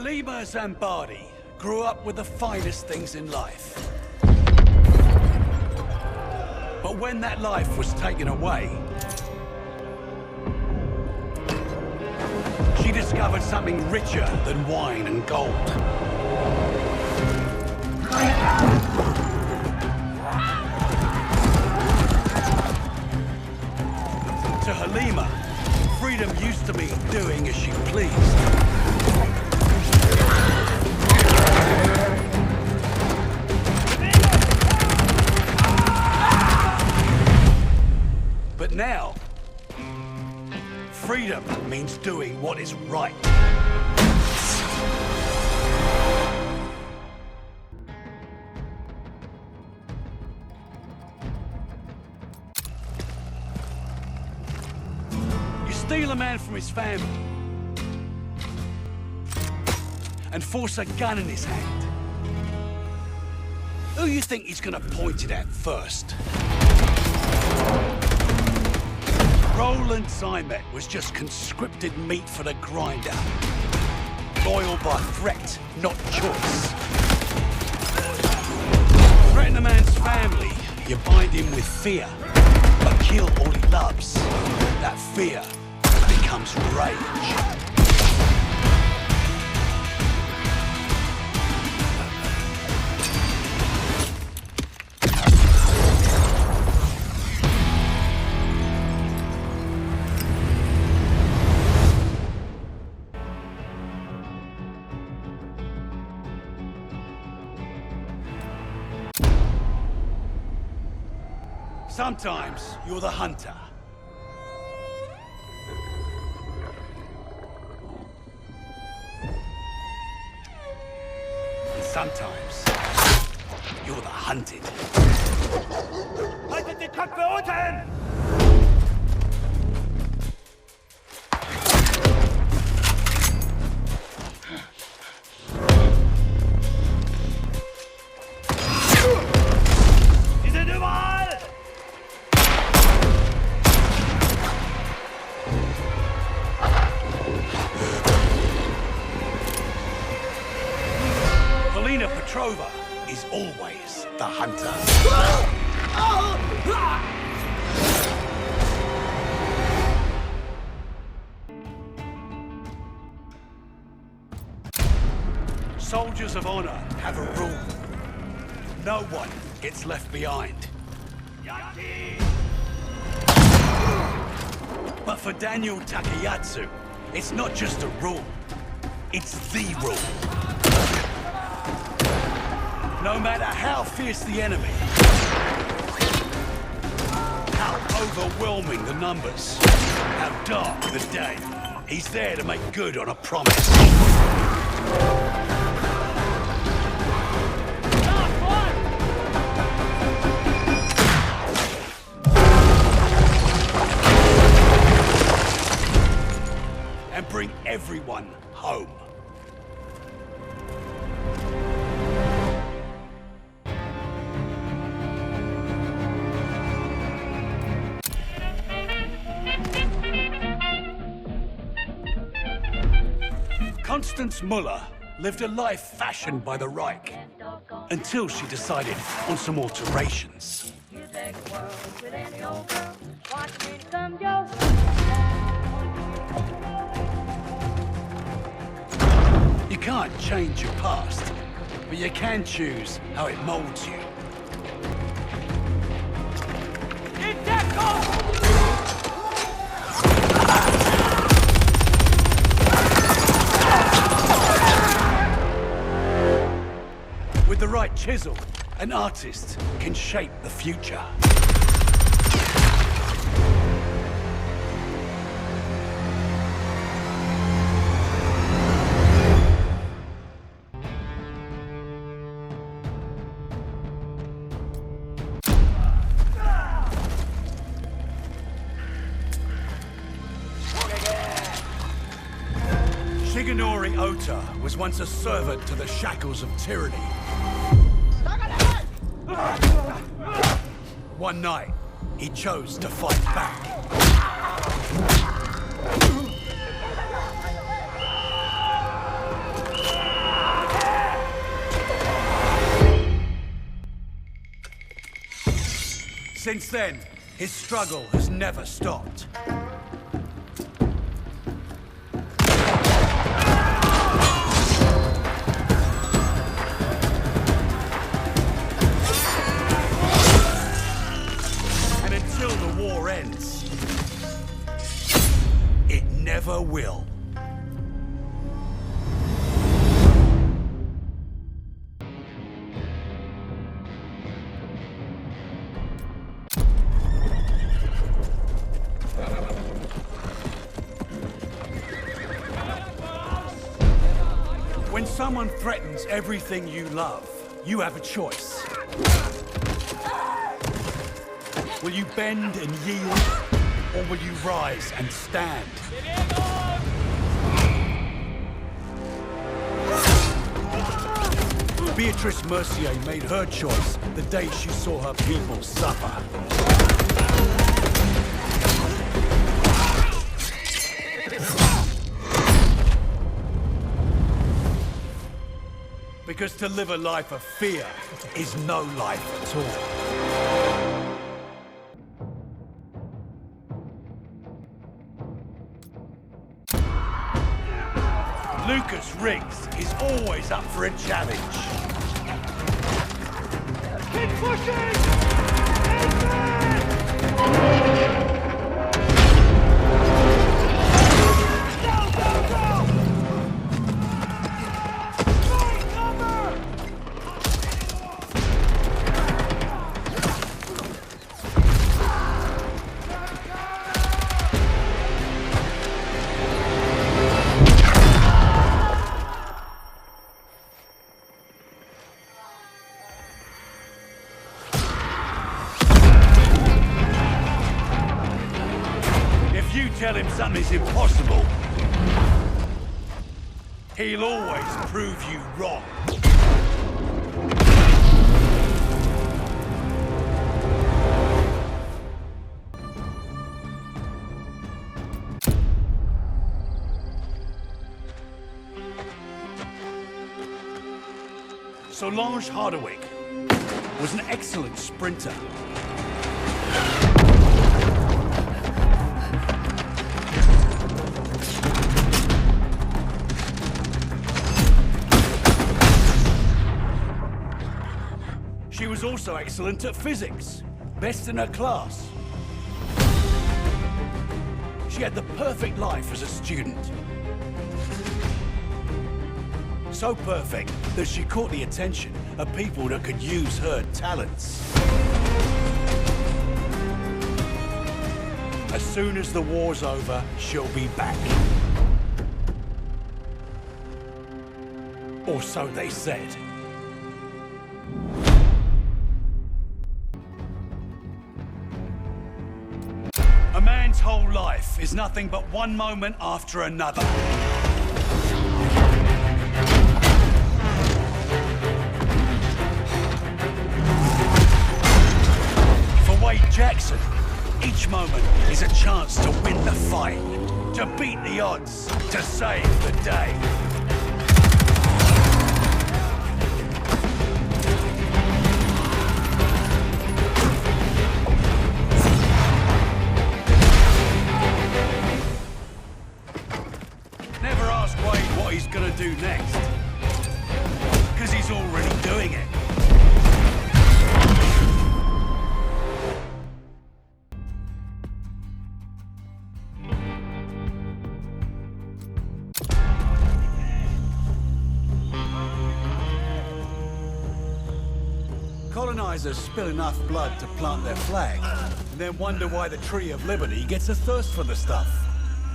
Halima Zambadi grew up with the finest things in life. But when that life was taken away, she discovered something richer than wine and gold. To Halima, freedom used to mean doing as she pleased. But now, freedom means doing what is right. You steal a man from his family and force a gun in his hand. Who you think he's gonna point it at first? Roland Zymet was just conscripted meat for the grinder. Loyal by threat, not choice. Threaten a man's family, you bind him with fear. But kill all he loves. That fear becomes rage. Sometimes you're the hunter. And sometimes you're the hunted. Haltet die Köpfe unten! Sie sind überall! Helena Petrova is always the hunter. Soldiers of honor have a rule. No one gets left behind. But for Daniel Takayatsu, it's not just a rule, it's the rule. No matter how fierce the enemy, how overwhelming the numbers, how dark the day, he's there to make good on a promise. And bring everyone home. Constance Muller lived a life fashioned by the Reich until she decided on some alterations. You can't change your past, but you can choose how it molds you. With the right chisel, an artist can shape the future. Shigenori Ota was once a servant to the shackles of tyranny. One night, he chose to fight back. Since then, his struggle has never stopped. And until the war ends, it never will. When someone threatens everything you love, you have a choice. Will you bend and yield, or will you rise and stand? Beatrice Mercier made her choice the day she saw her people suffer. Because to live a life of fear is no life at all. Lucas Riggs is always up for a challenge. Keep pushing! Amen! If you tell him something's impossible, he'll always prove you wrong. Solange Hardwick was an excellent sprinter. She was also excellent at physics, best in her class. She had the perfect life as a student. So perfect that she caught the attention of people that could use her talents. As soon as the war's over, she'll be back. Or so they said. A man's whole life is nothing but one moment after another. For Wade Jackson, each moment is a chance to win the fight, to beat the odds, to save the day. Never ask Wade what he's gonna do next, because he's already doing it. Colonizers spill enough blood to plant their flag, and then wonder why the Tree of Liberty gets a thirst for the stuff.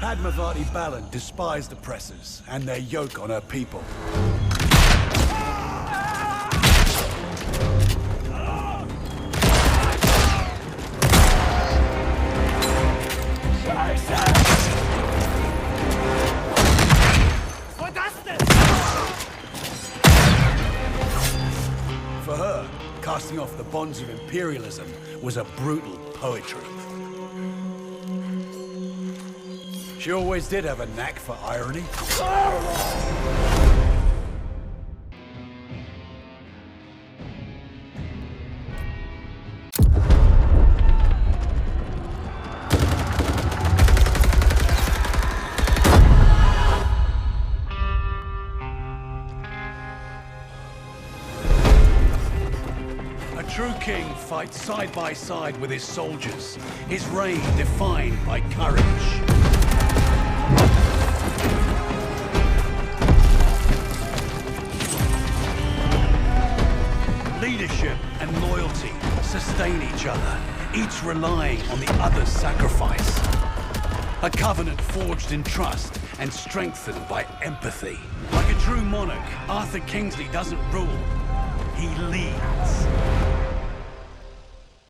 Padmavati Balan despised oppressors and their yoke on her people. For her, casting off the bonds of imperialism was a brutal poetry. She always did have a knack for irony. fights side by side with his soldiers, his reign defined by courage. Leadership and loyalty sustain each other, each relying on the other's sacrifice. A covenant forged in trust and strengthened by empathy. Like a true monarch, Arthur Kingsley doesn't rule, he leads.